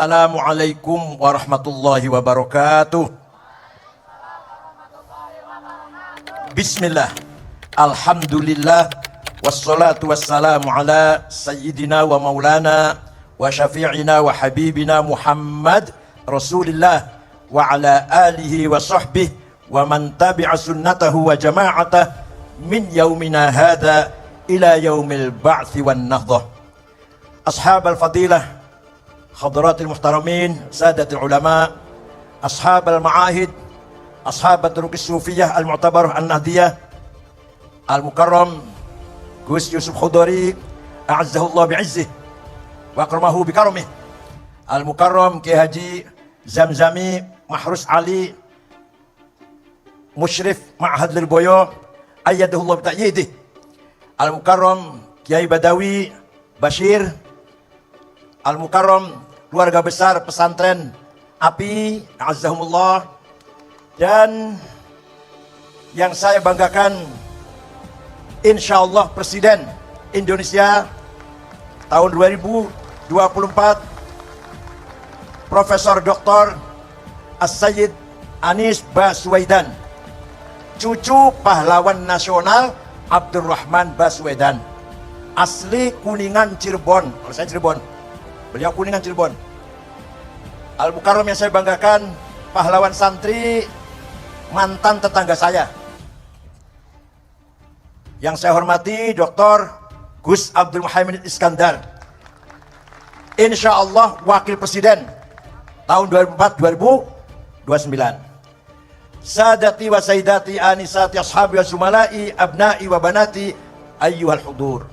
Assalamualaikum warahmatullahi wabarakatuh. Bismillah, alhamdulillah, wassalatu wassalamu ala sayyidina wa maulana wa syafi'ina wa habibina Muhammad Rasulillah wa ala alihi wa sahbihi wa man tabi'a sunnatahu wa jama'atah min yaumina hadha ila yaumil ba'thi wan nahdah. Ashab al-fadilah, Hadratil muhtaramin, sadatil ulama, ashab al-ma'ahid, ashab al-turukis sufiyah al-mu'tabarah an-nahdiyah, al-mukarram Gus Yusuf Khudari a'azzahullah bi'izzih wa akramahu bikaramih, al-mukarram Kiai Haji Zamzami Mahrus Ali Musyrif Ma'had Lirboyo ayyadahullah bita'yidih, al-mukarram Kiai Badawi Bashir, al-mukarram keluarga besar pesantren API a'azzahumullah, dan yang saya banggakan insyaallah Presiden Indonesia tahun 2024 Profesor Dr. As-Sayyid Anies Baswedan, cucu pahlawan nasional Abdurrahman Baswedan, asli Kuningan Cirebon. Kalau saya Cirebon, beliau Kuningan Cirebon. Al-Mukarram yang saya banggakan, pahlawan santri, mantan tetangga saya. Yang saya hormati Dr. Gus Abdul Muhaimin Iskandar, insya Allah Wakil Presiden tahun 2004-2029. Sadati wa sayyidati anisati ashabi wa zumalai abnai wa banati ayyuhal hudur.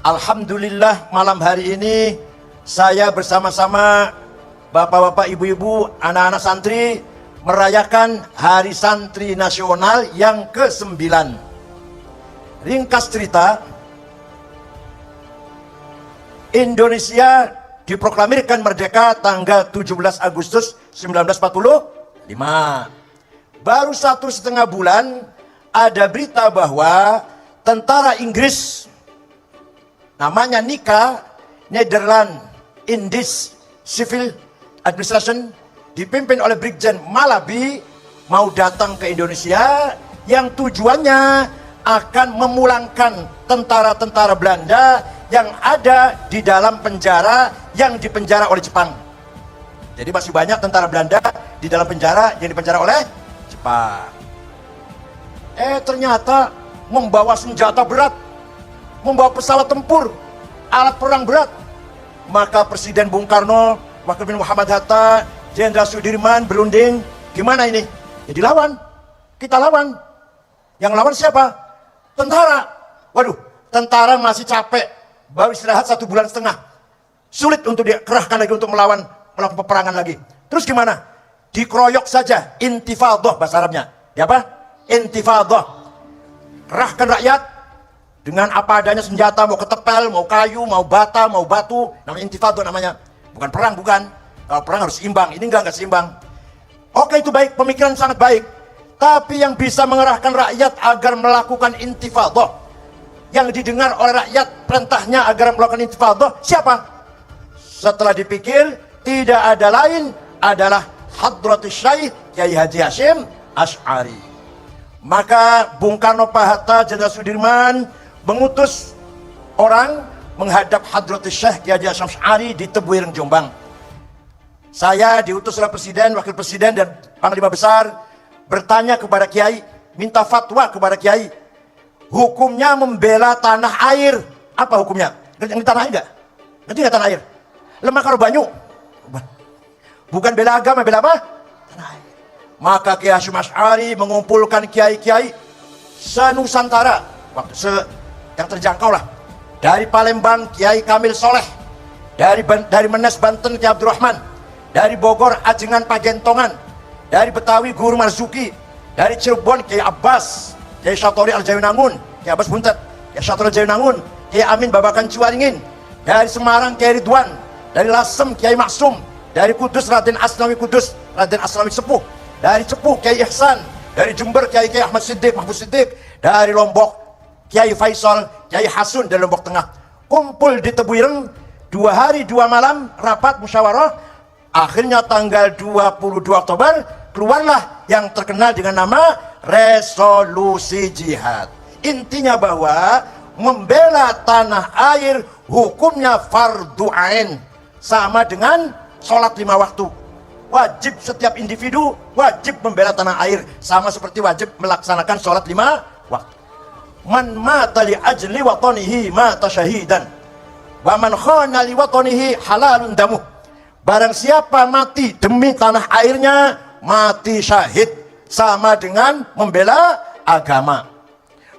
Alhamdulillah, malam hari ini saya bersama-sama bapak-bapak, ibu-ibu, anak-anak santri merayakan Hari Santri Nasional yang ke-9. Ringkas cerita, Indonesia diproklamirkan merdeka tanggal 17 Agustus 1945. Baru 1,5 bulan ada berita bahwa tentara Inggris, namanya NICA, Netherlands Indies Civil Administration, dipimpin oleh Brigjen Malabi, mau datang ke Indonesia yang tujuannya akan memulangkan tentara-tentara Belanda yang ada di dalam penjara yang dipenjara oleh Jepang. Jadi masih banyak tentara Belanda di dalam penjara yang dipenjara oleh Jepang. Ternyata membawa senjata berat, membawa pesawat tempur, alat perang berat. Maka Presiden Bung Karno, Wakil Presiden Muhammad Hatta, Jenderal Sudirman berunding, gimana ini? Ya dilawan, kita lawan. Yang lawan siapa? Tentara. Waduh, tentara masih capek, baru istirahat 1,5 bulan. Sulit untuk dikerahkan lagi untuk melakukan peperangan lagi. Terus gimana? Dikeroyok saja, intifadah bahasa Arabnya. Ya apa? Intifadah. Kerahkan rakyat dengan apa adanya senjata, mau ketepel, mau kayu, mau bata, mau batu, namanya intifada namanya. Bukan perang, bukan. Kalau perang harus seimbang, ini enggak seimbang. Oke, itu baik, pemikiran sangat baik. Tapi yang bisa mengerahkan rakyat agar melakukan intifada, yang didengar oleh rakyat perintahnya agar melakukan intifada, siapa? Setelah dipikir, tidak ada lain adalah Hadratus Syekh Kiai Haji Hasyim Asy'ari. Maka Bung Karno, Pak Hatta, Jenderal Sudirman mengutus orang menghadap Hadratus Syekh Kiai Haji Hasyim Asy'ari di Tebuireng, Jombang. Saya diutus oleh Presiden, Wakil Presiden, dan Panglima Besar bertanya kepada Kiai, minta fatwa kepada Kiai. Hukumnya membela tanah air. Apa hukumnya? Ngerti tanah air enggak? Ngerti enggak tanah air? Lemah karo banyu. Bukan bela agama, bela apa? Tanah air. Maka Kiai Hasyim Asy'ari mengumpulkan kiai-kiai se-Nusantara, yang terjangkau lah. Dari Palembang Kiai Kamil Soleh, dari Menes Banten Kiai Abdurrahman, dari Bogor Ajengan Pagentongan, dari Betawi Guru Marzuki, dari Cirebon Kiai Abbas, Kiai Syatori Al-Jawinangun, Kiai Abbas Buntet, Kiai Syatori Al-Jawinangun, Kiai Amin Babakan Ciwaringin, dari Semarang Kiai Ridwan, dari Lasem Kiai Maksum, dari Kudus Raden Asnawi Kudus, Raden Asnawi Sepuh, dari Cepuh Kiai Ihsan, dari Jember Kiai Ahmad Siddiq, Mahfud Siddiq, dari Lombok Kiai Faisal, Kiai Hasun dari Lombok Tengah. Kumpul di Tebuireng 2 hari 2 malam rapat musyawarah. Akhirnya tanggal 22 Oktober keluarlah yang terkenal dengan nama resolusi jihad. Intinya bahwa membela tanah air hukumnya fardu ain, sama dengan sholat 5 waktu. Wajib setiap individu wajib membela tanah air, sama seperti wajib melaksanakan sholat 5 waktu. Man mata li ajli watanihi mata syahidan, wa man khana li watanihi halalun damuh. Barang siapa mati demi tanah airnya, mati syahid, sama dengan membela agama.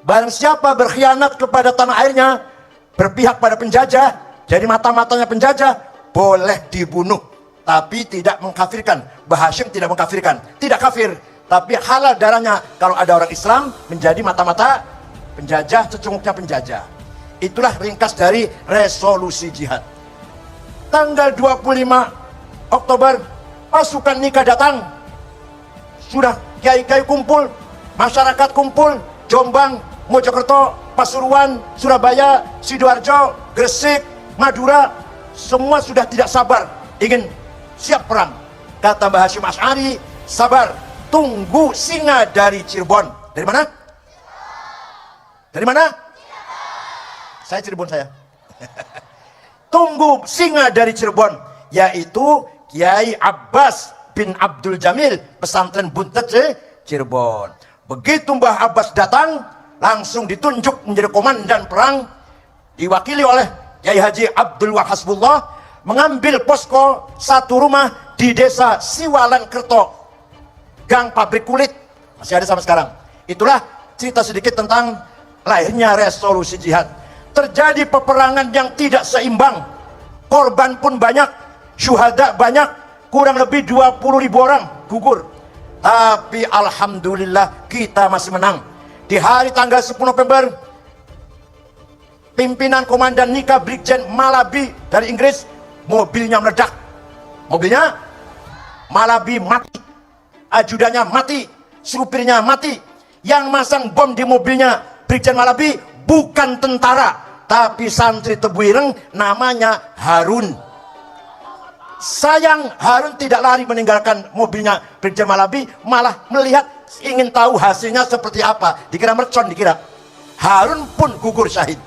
Barang siapa berkhianat kepada tanah airnya, berpihak pada penjajah, jadi mata-matanya penjajah, boleh dibunuh, tapi tidak mengkafirkan. Bah Hashim tidak mengkafirkan, tidak kafir, tapi halal darahnya kalau ada orang Islam menjadi mata-mata penjajah, cecunguknya penjajah. Itulah ringkas dari resolusi jihad. Tanggal 25 Oktober pasukan nikah datang. Sudah kiai-kiai kumpul, masyarakat kumpul, Jombang, Mojokerto, Pasuruan, Surabaya, Sidoarjo, Gresik, Madura, semua sudah tidak sabar ingin siap perang. Kata Mbah Hashim Asy'ari, sabar, tunggu singa dari Cirebon. Dari mana? Dari mana? Saya Cirebon saya. Tunggu singa dari Cirebon, yaitu Kiai Abbas bin Abdul Jamil, pesantren Buntet Cirebon. Begitu Mbah Abbas datang, langsung ditunjuk menjadi komandan perang, diwakili oleh Kiai Haji Abdul Wahasbullah, mengambil posko satu rumah di desa Siwalan Kerto, gang pabrik kulit, masih ada sampai sekarang. Itulah cerita sedikit tentang lahirnya resolusi jihad. Terjadi peperangan yang tidak seimbang, korban pun banyak, syuhada banyak, kurang lebih 20.000 orang gugur. Tapi alhamdulillah kita masih menang. Di hari tanggal 10 November, pimpinan komandan nikah Brigjen Malabi dari Inggris, mobilnya meledak. Mobilnya Malabi mati, ajudannya mati, supirnya mati. Yang masang bom di mobilnya Brigjen Malabi bukan tentara, tapi santri Tebuireng, namanya Harun. Sayang Harun tidak lari meninggalkan mobilnya Brigjen Malabi, malah melihat, ingin tahu hasilnya seperti apa. Dikira mercon, dikira. Harun pun gugur syahid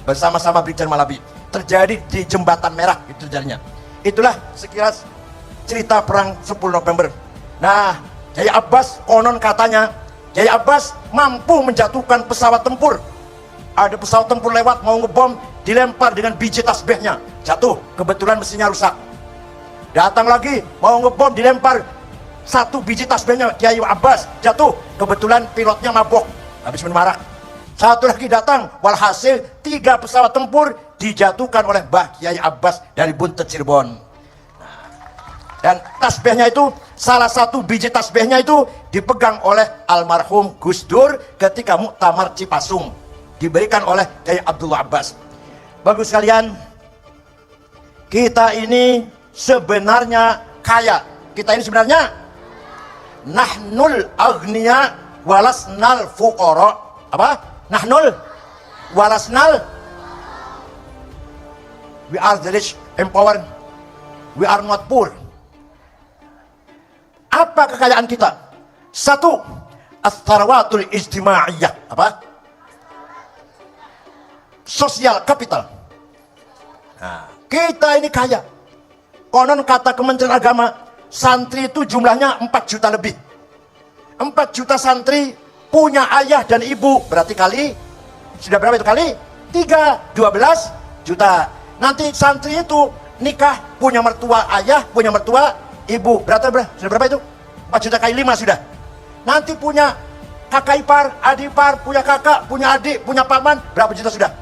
bersama-sama Brigjen Malabi. Terjadi di Jembatan Merah itu terjadinya. Itulah sekilas cerita perang 10 November. Nah, Kiai Abbas konon katanya Kiai Abbas mampu menjatuhkan pesawat tempur. Ada pesawat tempur lewat mau ngebom, dilempar dengan biji tasbihnya, jatuh, kebetulan mesinnya rusak. Datang lagi mau ngebom, dilempar satu biji tasbihnya Kiai Abbas, jatuh, kebetulan pilotnya mabok habis minum arak. Satu lagi datang, walhasil 3 pesawat tempur dijatuhkan oleh Mbah Kiai Abbas dari Buntet Cirebon. Dan tasbihnya itu, salah satu biji tasbihnya itu dipegang oleh almarhum Gus Dur ketika Muktamar Cipasung, diberikan oleh Kiai Abdullah Abbas. Bagus sekalian, kita ini sebenarnya kaya. Kita ini sebenarnya nahnul agniya walasnal fuqara. Apa? Nahnul walasnal, we are the rich, empowered, we are not poor. Apa kekayaan kita? Satu, as-tharawatul ijtimaiyah. Apa? Sosial kapital. Nah, kita ini kaya. Konon kata Kementerian Agama, santri itu jumlahnya 4 juta lebih. 4 juta santri punya ayah dan ibu, berarti kali, sudah berapa itu kali? 3, 12 juta. Nanti santri itu nikah, punya mertua ayah, punya mertua ibu, berarti sudah berapa itu? 4 juta kali 5 sudah. Nanti punya kakak ipar, adik ipar, punya kakak, punya adik, punya paman, berapa juta sudah?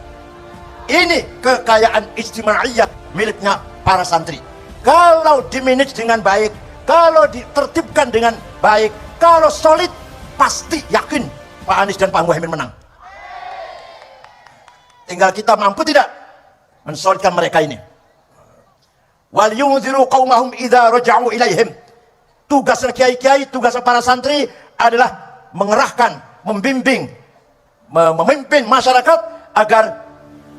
Ini kekayaan ijtimaiyah miliknya para santri. Kalau dimanage dengan baik, kalau ditertibkan dengan baik, kalau solid, pasti yakin Pak Anies dan Pak Muhaimin menang. Tinggal kita mampu tidak mensolidkan mereka ini. Wal yunziru qaumahum idza raja'u ilaihim. Tugas kiai-kiai, tugas para santri adalah mengerahkan, membimbing, memimpin masyarakat agar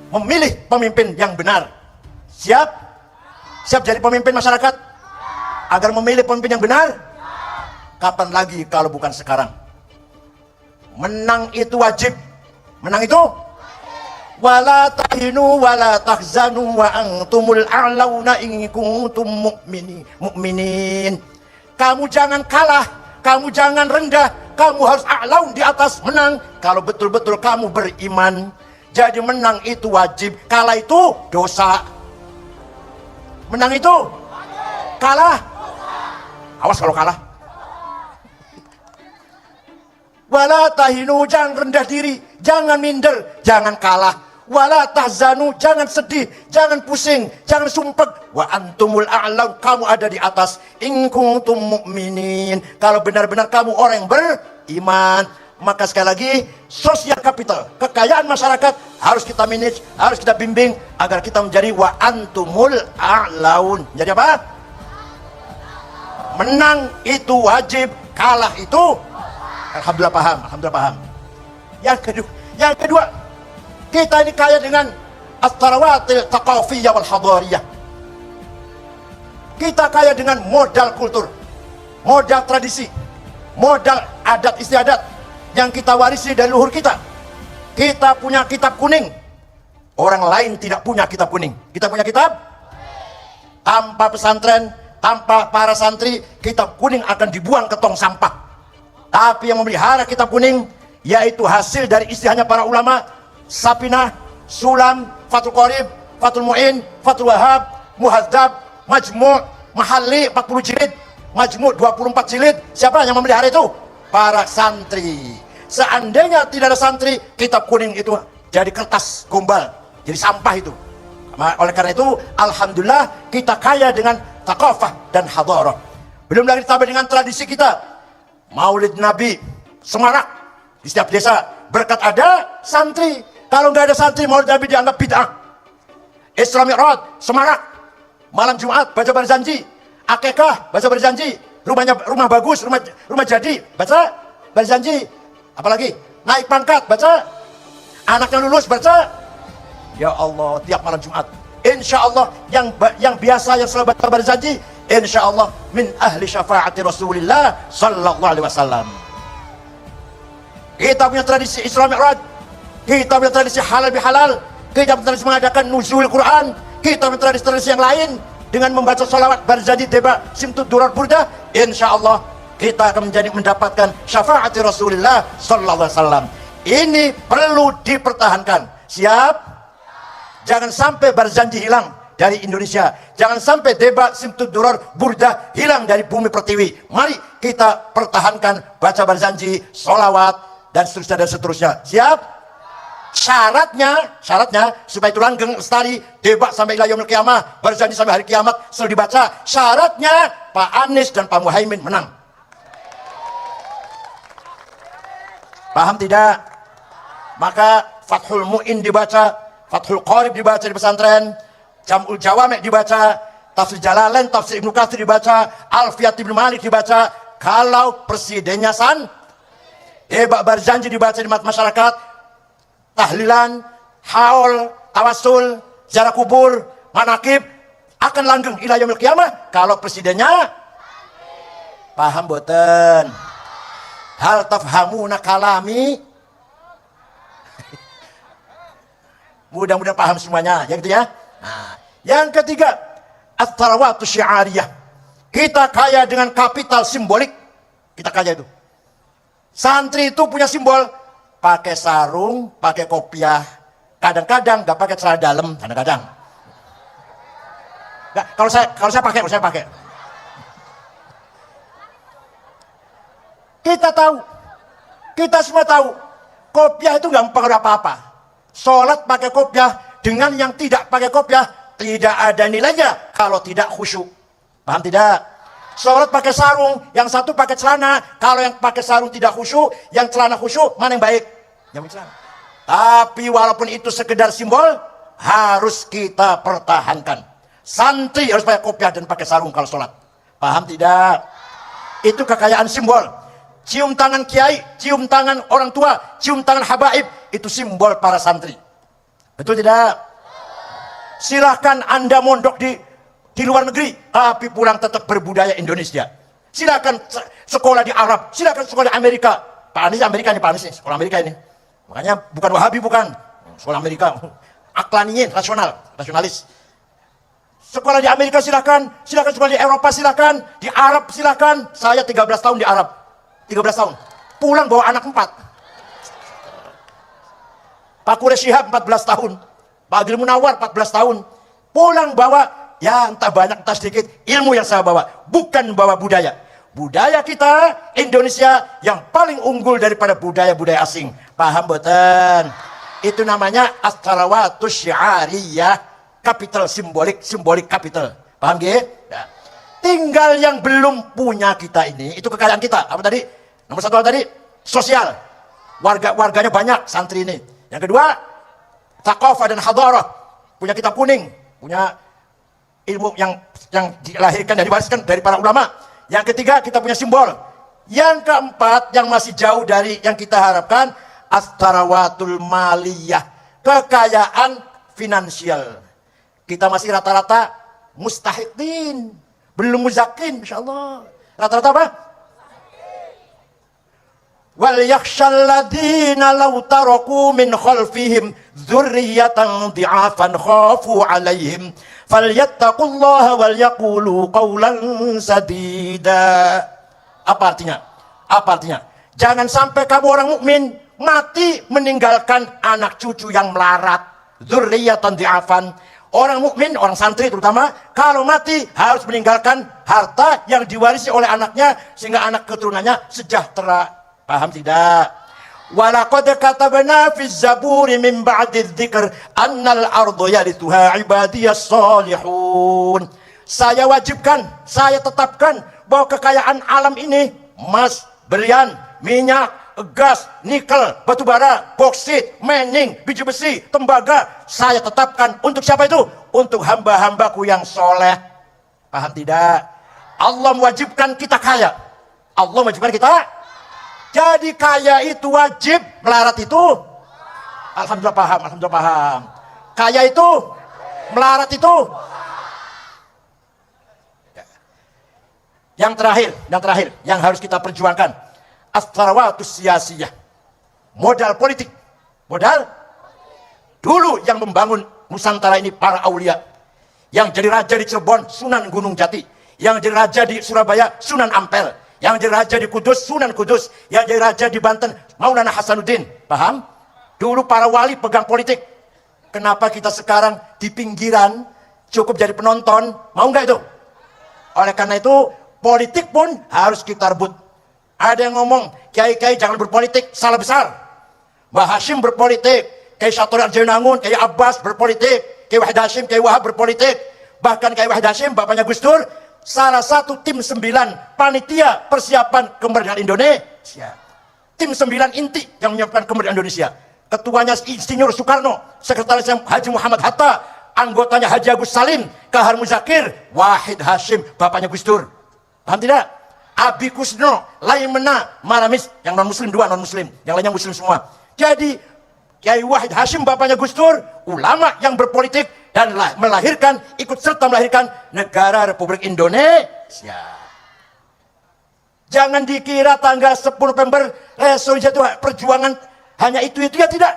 memilih pemimpin yang benar. Siap? Siap jadi pemimpin masyarakat? Agar memilih pemimpin yang benar? Kapan lagi kalau bukan sekarang? Menang itu wajib. Menang itu wala tahinu wala tahzanu wa antumul a'launa in kuntum mu'minin. Kamu jangan kalah, kamu jangan rendah, kamu harus a'laun, di atas, menang kalau betul-betul kamu beriman. Jadi menang itu wajib, kalah itu dosa. Menang itu kalah, awas kalau kalah. Wala tahinu, jangan rendah diri, jangan minder, jangan kalah. Wala tahzanu, jangan sedih, jangan pusing, jangan sumpek. Wa antumul a'laun, kamu ada di atas. In kuntum mu'minin, kalau benar-benar kamu orang yang beriman. Maka sekali lagi, sosial capital, kekayaan masyarakat harus kita manage, harus kita bimbing agar kita menjadi wa antumul a'laun. Jadi apa? Menang itu wajib, kalah itu alhamdulillah paham, alhamdulillah paham. Yang kedua, kita ini kaya dengan as-sarawatil thaqafiyah wal hadariyah. Kita kaya dengan modal kultur, modal tradisi, modal adat istiadat yang kita warisi dari luhur kita. Kita punya kitab kuning, orang lain tidak punya kitab kuning. Kita punya kitab. Tanpa pesantren, tanpa para santri, kitab kuning akan dibuang ke tong sampah. Tapi yang memelihara kitab kuning, yaitu hasil dari istihadnya para ulama, Sapinah, Sulam, Fathul Qorib, Fathul Mu'in, Fathul Wahab, Muhadzab, Majmu', Mahalli 40 jilid, Majmu' 24 jilid. Siapa yang memelihara itu? Para santri. Seandainya tidak ada santri, kitab kuning itu jadi kertas gombal, jadi sampah itu. Oleh karena itu, alhamdulillah kita kaya dengan thaqafah dan hadarah. Belum lagi ditambah dengan tradisi kita. Maulid Nabi, semarak di setiap desa, berkat ada santri. Kalau nggak ada santri, Maulid Nabi dianggap bid'ah. Isra Mi'raj, semarak, malam Jumat baca berjanji, akikah baca berjanji, rumah bagus, rumah jadi baca berjanji, apalagi naik pangkat baca, anaknya lulus baca. Ya Allah, tiap malam Jumat, insya Allah yang biasa yang selalu baca berjanji, insya Allah min ahli syafaati Rasulillah sallallahu alaihi wasallam. Kita punya tradisi Isra Mi'raj, kita punya tradisi halal bihalal, kita punya tradisi mengadakan nuzul Quran, kita punya tradisi yang lain dengan membaca salawat berjanji teba simtud durar burdah. Insya Allah kita akan mendapatkan syafaati Rasulillah sallallahu alaihi wasallam. Ini perlu dipertahankan. Siap? Jangan sampai berjanji hilang dari Indonesia. Jangan sampai debat simtud durar burdah hilang dari bumi pertiwi. Mari kita pertahankan baca berjanji, sholawat, dan seterusnya dan seterusnya. Siap? Syaratnya supaya itu langgeng lestari, debat sampai ila yaumil qiyamah, berjanji sampai hari kiamat selalu dibaca. Syaratnya Pak Anies dan Pak Muhaimin menang. Paham tidak? Maka Fathul Mu'in dibaca, Fathul Qorib dibaca di pesantren, Jam'ul Jawami' dibaca, Tafsir Jalalain, Tafsir Ibnu Katsir dibaca, Alfiyat Ibnu Malik dibaca. Kalau presidennya hebat berjanji dibaca di masyarakat, tahlilan, haul, tawasul, ziarah kubur, manakib akan langgeng ila yaumil qiyamah kalau presidennya. Paham boten? Hal tafhamuna kalami? Mudah-mudahan paham semuanya, yang itu ya. Nah, yang ketiga, at-tarawatu syiariyah. Kita kaya dengan kapital simbolik. Kita kaya itu. Santri itu punya simbol, pakai sarung, pakai kopiah. Kadang-kadang nggak pakai celana dalam, kadang-kadang. Nggak, kalau saya pakai. Kita tahu, kita semua tahu, kopiah itu nggak mempengaruhi apa-apa. Sholat pakai kopiah dengan yang tidak pakai kopiah tidak ada nilainya kalau tidak khusyuk. Paham tidak? Sholat pakai sarung, yang satu pakai celana. Kalau yang pakai sarung tidak khusyuk, yang celana khusyuk, mana yang baik? Yang celana. Tapi walaupun itu sekedar simbol, harus kita pertahankan. Santri harus pakai kopiah dan pakai sarung kalau sholat. Paham tidak? Itu kekayaan simbol. Cium tangan kiai, cium tangan orang tua, cium tangan habaib, itu simbol para santri. Betul tidak? Silahkan Anda mondok di luar negeri, tapi pulang tetap berbudaya Indonesia. Silakan sekolah di Arab, silakan sekolah di Amerika. Pak Anies Amerika nih, Pak Anies nih, sekolah Amerika ini. Makanya bukan Wahabi, bukan. Sekolah Amerika. Aklaniyin, rasionalis. Sekolah di Amerika silakan sekolah di Eropa silakan, di Arab silakan. Saya 13 tahun di Arab. 13 tahun. Pulang bawa anak 4. Pak Quraish Shihab 14 tahun. Pak Agil Munawar 14 tahun. Pulang bawa, ya entah banyak entah sedikit, ilmu yang saya bawa. Bukan bawa budaya. Budaya kita Indonesia yang paling unggul daripada budaya-budaya asing. Paham betul? Itu namanya as-sarawatus syiariyah, kapital simbolik kapital. Paham gak? Ya. Tinggal yang belum punya kita ini, itu kekayaan kita. Apa tadi? Nomor satu tadi, sosial. Warganya banyak, santri ini. Yang kedua, thaqafah dan hadarah. Punya kitab kuning, punya ilmu yang dilahirkan dan diwariskan dari para ulama. Yang ketiga, kita punya simbol. Yang keempat, yang masih jauh dari yang kita harapkan, as-sarawatul maliyah, kekayaan finansial. Kita masih rata-rata mustahiqin, belum muzakin, insyaallah. Rata-rata apa? Wal yakhshal ladzina law taraku min khalfihim dzurriyyatan dhi'afan khafu 'alaihim falyattaqullaha wal yaqulu qawlan sadida. Apa artinya? Jangan sampai kamu orang mukmin mati meninggalkan anak cucu yang melarat. Dzurriyyatan dhi'afan. Orang mukmin, orang santri terutama, kalau mati harus meninggalkan harta yang diwarisi oleh anaknya sehingga anak keturunannya sejahtera. Paham tidak? Walaqad katabna fi zaburi min ba'di dzikr annal ardu yarithuha ibadiyas salihun. Saya wajibkan, saya tetapkan bahwa kekayaan alam ini, emas, berlian, minyak, gas, nikel, batu bara, boksit, mening, biji besi, tembaga, saya tetapkan untuk siapa itu? Untuk hamba-hambaku yang soleh. Paham tidak? Allah mewajibkan kita kaya. Allah mewajibkan kita. Jadi kaya itu wajib, melarat itu alhamdulillah paham. Kaya itu, melarat itu. Yang terakhir yang harus kita perjuangkan, as-sarawatus siyasiyah. Modal politik. Modal dulu yang membangun Nusantara ini para aulia. Yang jadi raja di Cirebon, Sunan Gunung Jati. Yang jadi raja di Surabaya, Sunan Ampel. Yang jadi raja di Kudus, Sunan Kudus. Yang jadi raja di Banten, Maulana Hasanuddin. Paham? Dulu para wali pegang politik. Kenapa kita sekarang di pinggiran cukup jadi penonton? Mau nggak itu? Oleh karena itu, politik pun harus kita rebut. Ada yang ngomong, kiai-kiai jangan berpolitik, salah besar. Mbah Hashim berpolitik, Kiai Satori Arjanangun, Kiai Abbas berpolitik, Kiai Wahid Hashim, Kiai Wahab berpolitik. Bahkan Kiai Wahid Hashim, bapaknya Gus Dur, salah satu tim 9 panitia persiapan kemerdekaan Indonesia. Tim 9 inti yang menyiapkan kemerdekaan Indonesia. Ketuanya Insinyur Soekarno, sekretarisnya Haji Muhammad Hatta, anggotanya Haji Agus Salim, Kahar Muzakir, Wahid Hashim, bapaknya Gus Dur. Paham tidak? Abi Kusno, Laimena, Maramis, yang non-muslim 2 non-muslim, yang lainnya muslim semua. Jadi Kiai Wahid Hashim, bapaknya Gus Dur, ulama yang berpolitik dan melahirkan, ikut serta melahirkan negara Republik Indonesia. Jangan dikira tanggal 10 November resolusi itu perjuangan hanya itu ya, tidak.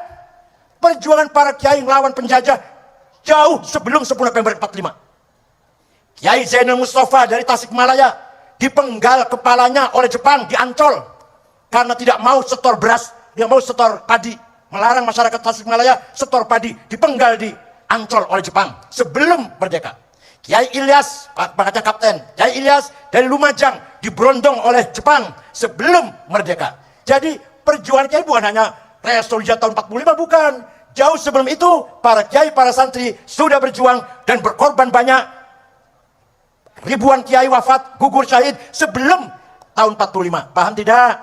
Perjuangan para kiai melawan penjajah jauh sebelum 10 November 45. Kiai Zainal Mustafa dari Tasikmalaya dipenggal kepalanya oleh Jepang di Ancol karena tidak mau setor beras, tidak mau setor padi, melarang masyarakat Tasikmalaya setor padi, dipenggal di Ancol oleh Jepang sebelum merdeka. Kiai Ilyas, pangkatnya kapten, Kiai Ilyas dari Lumajang diberondong oleh Jepang sebelum merdeka. Jadi perjuangan kiai bukan hanya resolusi tahun 45, bukan. Jauh sebelum itu para kiai, para santri sudah berjuang dan berkorban banyak. Ribuan kiai wafat, gugur syahid sebelum tahun 45. Paham tidak?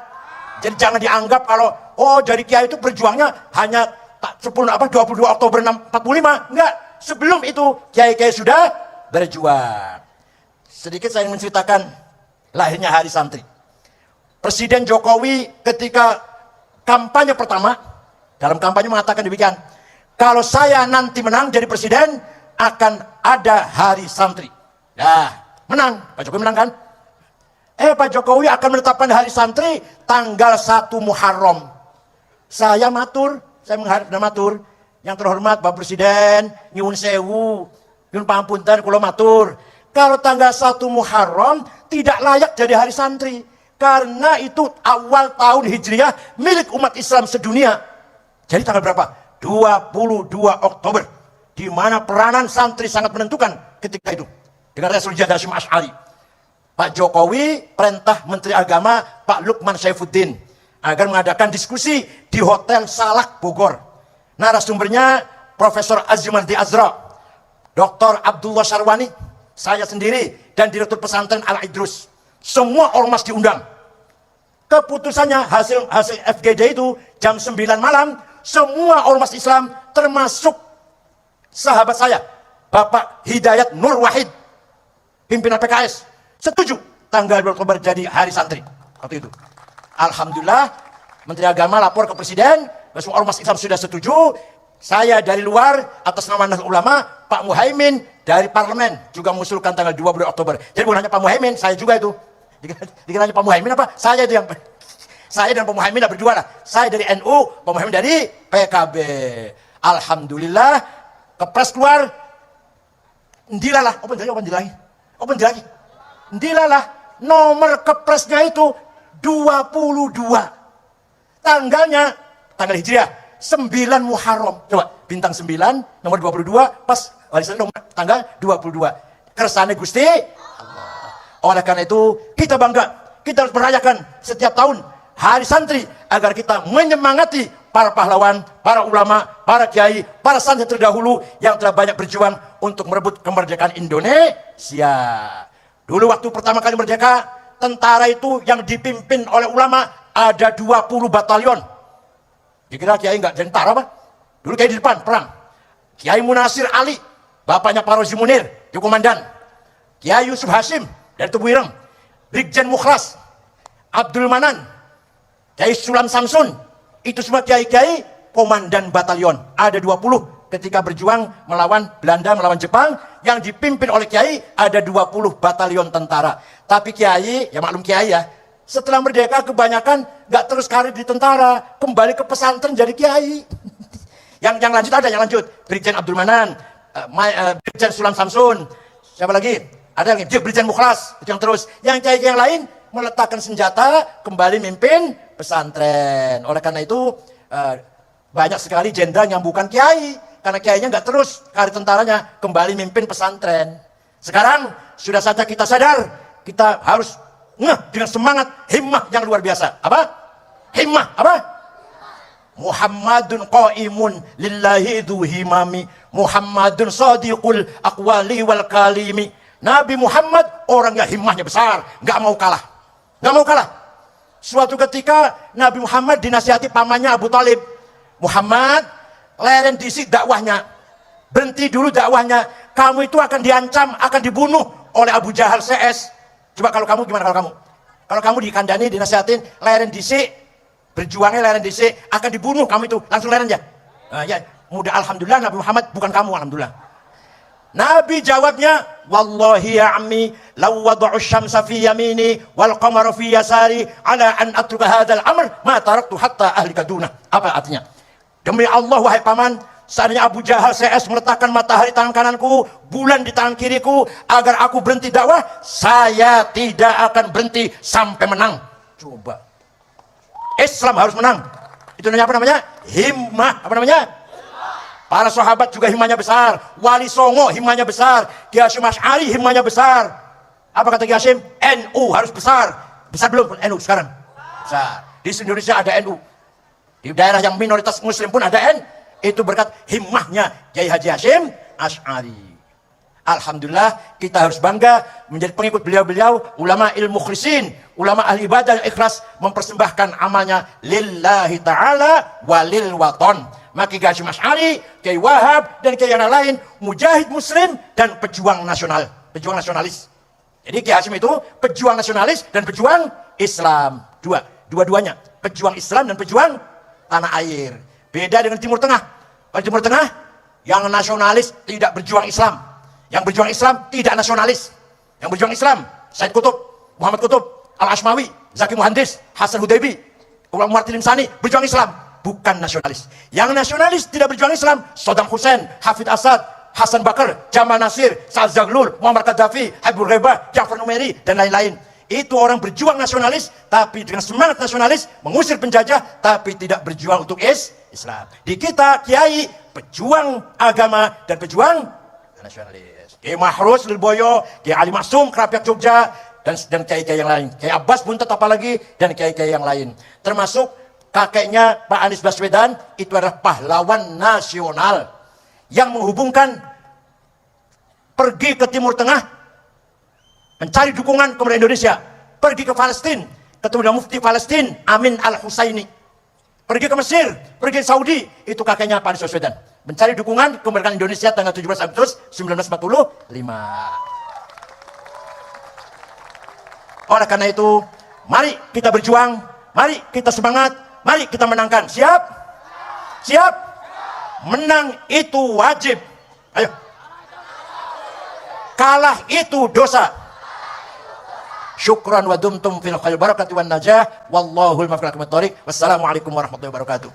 Jadi jangan dianggap kalau dari kiai itu berjuangnya hanya 22 Oktober 45. Enggak. Sebelum itu kiai-kiai sudah berjuang. Sedikit saya ingin menceritakan lahirnya Hari Santri. Presiden Jokowi ketika kampanye pertama, dalam kampanye mengatakan demikian, kalau saya nanti menang jadi presiden, akan ada hari santri. Nah, menang. Pak Jokowi menang kan? Pak Jokowi akan menetapkan hari santri tanggal 1 Muharram. Saya menghadap dan matur, yang terhormat Bapak Presiden, nyuwun sewu, nyuwun pangapunten kula matur. Kalau tanggal 1 Muharram tidak layak jadi hari santri. Karena itu awal tahun Hijriah milik umat Islam sedunia. Jadi tanggal berapa? 22 Oktober. Di mana peranan santri sangat menentukan ketika itu. Dengan Rasul Hasyim Asy'ari. Pak Jokowi perintah Menteri Agama Pak Lukman Saifuddin agar mengadakan diskusi di Hotel Salak Bogor. Narasumbernya Profesor Azimardi Azra, Dr. Abdullah Sarwani, saya sendiri, dan Direktur Pesantren Al-Idrus. Semua ormas diundang. Keputusannya hasil FGD itu jam 9 malam, semua ormas Islam termasuk sahabat saya, Bapak Hidayat Nur Wahid, pimpinan PKS, setuju tanggal 2 Oktober jadi hari santri. Waktu itu. Alhamdulillah, Menteri Agama lapor ke Presiden, semua ormas Islam sudah setuju. Saya dari luar, atas nama Nahdlatul Ulama, Pak Muhaimin dari Parlemen juga mengusulkan tanggal 20 Oktober. Jadi bukan hanya Pak Muhaimin, saya juga itu. Dikira hanya Pak Muhaimin apa? Saya itu yang... Saya dan Pak Muhaimin berdua lah. Saya dari NU, Pak Muhaimin dari PKB. Alhamdulillah, kepres keluar. Ndilalah, Ndilalah, nomor kepresnya itu 22. Tanggalnya, tanggal Hijriah, 9 Muharram. Coba, bintang 9, nomor 22, pas warisan nomor tanggal 22. Kersane Gusti Allah. Oleh karena itu, kita bangga. Kita harus merayakan setiap tahun hari santri agar kita menyemangati para pahlawan, para ulama, para kiai, para santri terdahulu yang telah banyak berjuang untuk merebut kemerdekaan Indonesia. Dulu waktu pertama kali merdeka, tentara itu yang dipimpin oleh ulama ada 20 batalion. Dikira kiai enggak tentara apa? Dulu kiai di depan perang. Kiai Munasir Ali, bapaknya Pak Rozi Munir, di komandan. Kiai Yusuf Hasyim dari Tubuh Ireng, Brigjen Mukhlas, Abdul Manan, Kiai Sulam Samsun, itu semua kiai-kiai komandan batalion. Ada 20 ketika berjuang melawan Belanda, melawan Jepang, yang dipimpin oleh kiai ada 20 batalion tentara. Tapi kiai, ya maklum kiai ya, setelah merdeka kebanyakan nggak terus karir di tentara, kembali ke pesantren jadi kiai. yang lanjut ada, yang lanjut. Brigjen Abdul Manan, Brigjen Sulam Samsun, siapa lagi? Ada lagi, Brigjen Mukhlas, itu yang terus. Yang kiai-kiai yang lain meletakkan senjata, kembali mimpin pesantren. Oleh karena itu, banyak sekali jenderal yang bukan kiai, karena kiainya nggak terus karir tentaranya, kembali mimpin pesantren. Sekarang sudah saja kita sadar, kita harus dengan semangat, himmah yang luar biasa. Apa? Himmah, apa? Muhammadun qaimun lillahi dhu himami, Muhammadun sadiqul aqwali wal kalimi. Nabi Muhammad orang yang himmahnya besar, nggak mau kalah. Nggak mau kalah. Suatu ketika Nabi Muhammad dinasihati pamannya Abu Talib. Muhammad, leren disik dakwahnya. Berhenti dulu dakwahnya. Kamu itu akan diancam, akan dibunuh oleh Abu Jahal CS. Coba kalau kamu gimana kalau kamu? Kalau kamu dikandani, dinasihatin, leren disik, berjuangnya leren disik, akan dibunuh kamu itu. Langsung leren ya? Ya, mudah alhamdulillah Nabi Muhammad bukan kamu, alhamdulillah. Nabi jawabnya, wallahi ya ammi law wada'u syamsa fi yamini wal qamara fi yasari ala an atruka hadzal amr ma taraktu hatta ahlika duna. Apa artinya? Demi Allah wahai paman, seandainya Abu Jahal CS meletakkan matahari tangan kananku, bulan di tangan kiriku, agar aku berhenti dakwah, saya tidak akan berhenti sampai menang. Coba. Islam harus menang. Itu namanya apa namanya? Himmah. Apa namanya? Para sahabat juga himmahnya besar. Wali Songo himmahnya besar. Kiai Hasyim Asy'ari himmahnya besar. Apa kata Kiai Hasyim? NU harus besar. Besar belum NU sekarang? Besar. Di Indonesia ada NU. Di daerah yang minoritas muslim pun ada NU. Itu berkat himmahnya Kiai Haji Hasyim Asy'ari. Alhamdulillah, kita harus bangga menjadi pengikut beliau-beliau, ulama ilmu mukhlisin, ulama ahli ibadah yang ikhlas mempersembahkan amalnya lillahi ta'ala walil waton. Maka Kiai Hasyim Asy'ari, Kiai Wahab, dan Kiai yang lain, mujahid muslim dan pejuang nasional, pejuang nasionalis. Jadi Kiai Hasyim itu pejuang nasionalis dan pejuang Islam. Dua-duanya, pejuang Islam dan pejuang tanah air. Beda dengan Timur Tengah. Kalau Timur Tengah, Yang nasionalis tidak berjuang Islam. Yang berjuang Islam tidak nasionalis. Yang berjuang Islam, Said Qutb, Muhammad Qutb, Al-Ashmawi, Zaki Muhandis, Hasan Hudaybi, Umar Martin Insani, berjuang Islam, bukan nasionalis. Yang nasionalis tidak berjuang Islam, Saddam Hussein, Hafid Asad, Hasan Bakar, Jamal Nasir, Saad Zaglul, Muammar Gaddafi, Habibur Rahman, Ja'far Numeri, dan lain-lain. Itu orang berjuang nasionalis, tapi dengan semangat nasionalis, mengusir penjajah, tapi tidak berjuang untuk Islam. Di kita, kiai, pejuang agama, dan pejuang nasionalis. Kiai Mahrus Lirboyo, Kiai Ali Maksum, Kerapiak Jogja, dan kiai-kiai yang lain. Kiai Abbas Buntet apalagi, dan kiai-kiai yang lain. Termasuk kakeknya Pak Anies Baswedan, itu adalah pahlawan nasional yang menghubungkan pergi ke Timur Tengah, mencari dukungan kepada Indonesia, pergi ke Palestina, ketemu dengan Mufti Palestina Amin Al-Husaini, pergi ke Mesir, pergi ke Saudi, itu kakeknya Pak Anies Baswedan, mencari dukungan kemerdekaan Indonesia tanggal 17 Agustus 1945. Oleh karena itu, mari kita berjuang, mari kita semangat, mari kita menangkan. Siap? Siap? Menang itu wajib. Ayo. Kalah itu dosa. Syukran wa dumtum fil khair barakati wan najah. Wallahul muwaffiq ila aqwamit thoriq. Wassalamualaikum warahmatullahi wabarakatuh.